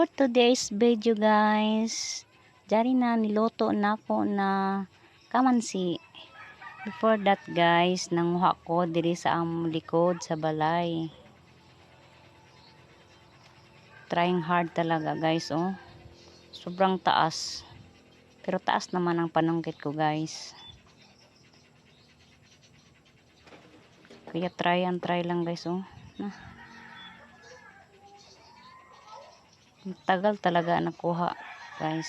For today's video guys, dari na niloto na ko na kamansi. Before that guys, nanguha ko diri sa likod sa balay. Trying hard talaga guys, oh. Sobrang taas. Pero taas naman ang panungkit ko guys. Kaya try lang guys, oh. Tagal talaga nakuha guys.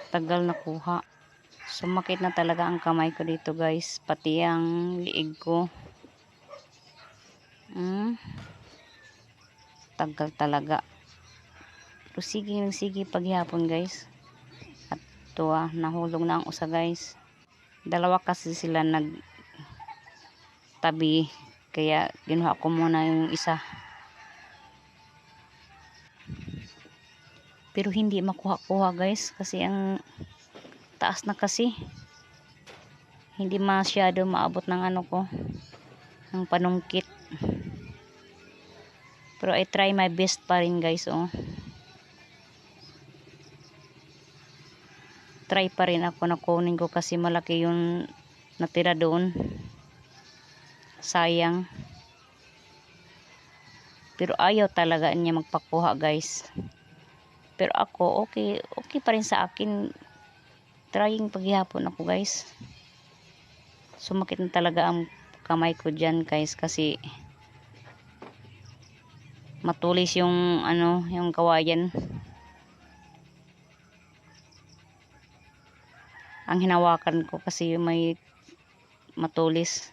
Tagal nakuha. Sumakit na talaga ang kamay ko dito guys. Pati ang liig ko. Tagal talaga. Pero sige paghihapon guys. At ito nahulog na ang usa guys. Dalawa kasi sila nagtabi. Kaya ginuha ko muna yung isa. Pero hindi makuha-kuha guys. Kasi ang taas na kasi. Hindi masyado maabot ng ano ko. Ng panungkit. Pero I try my best pa rin guys, oh. Try pa rin ako na kunin ko kasi malaki yung natira doon. Sayang. Pero ayaw talaga niya magpakuha guys. Pero ako okay pa rin sa akin. Trying paghihapon ako guys. Sumakit na talaga ang kamay ko dyan guys kasi matulis yung yung kawayan. Ang hinawakan ko kasi may matulis.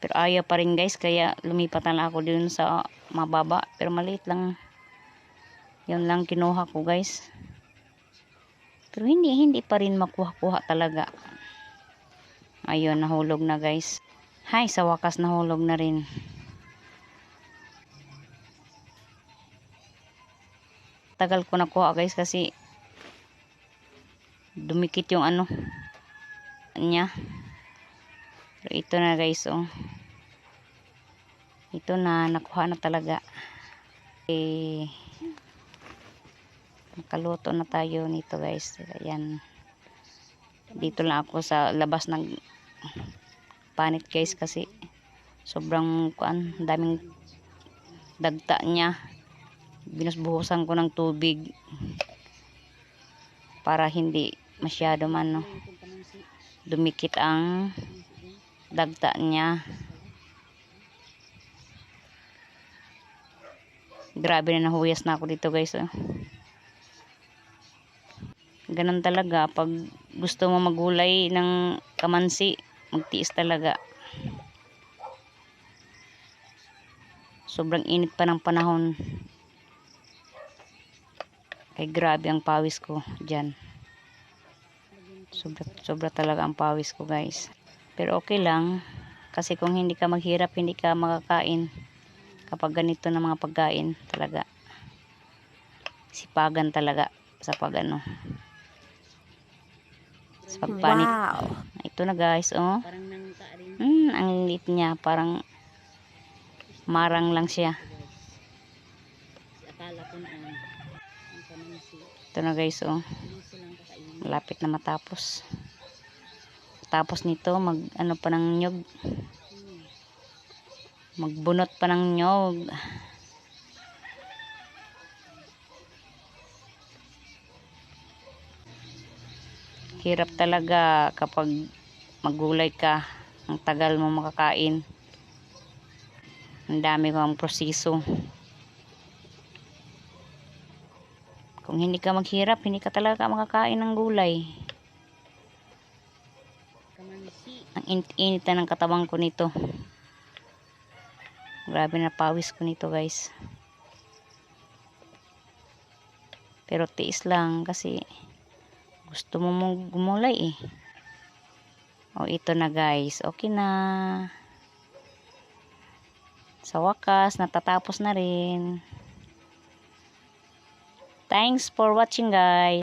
Pero ayaw pa rin guys, kaya lumipat na lang ako dun sa mababa. Pero maliit lang. Yun lang kinuha ko guys. Pero hindi pa rin makuha-kuha talaga. Ayun, nahulog na guys. Hay, sa wakas nahulog na rin. Tagal ko nakuha guys kasi dumikit yung niya. Pero ito na guys, oh. Ito na, nakuha na talaga. Makaluto na tayo nito guys. Ayan. Dito lang ako sa labas ng panit guys kasi sobrang daming dagta niya. Binusbuhusan ko ng tubig para hindi masyado dumikit ang dagta niya. Grabe na nahuyas na ako dito guys, oh. Ganun talaga pag gusto mo magulay ng kamansi, magtiis talaga. Sobrang init pa ng panahon. Kaya grabe ang pawis ko dyan. Sobra talaga ang pawis ko guys. Pero okay lang. Kasi kung hindi ka maghirap, hindi ka makakain. Kapag ganito na mga pagkain talaga. Sipagan talaga sa sa pagpanit. Wow. Ito na guys, oh. Ang liit niya, parang marang lang siya. Ito na guys, oh. Malapit na matapos. Tapos nito, pa ng nyog. Magbunot pa ng nyog. Hirap talaga kapag magulay ka. Ang tagal mo makakain. Ang dami kang proseso. Kung hindi ka maghirap, hindi ka talaga makakain ng gulay. Ang init na ng katawan ko nito. Grabe na pawis ko nito guys. Pero tiis lang kasi gusto mo mong gumulay eh. O ito na guys. Okay na. Sa wakas, natatapos na rin. Thanks for watching guys.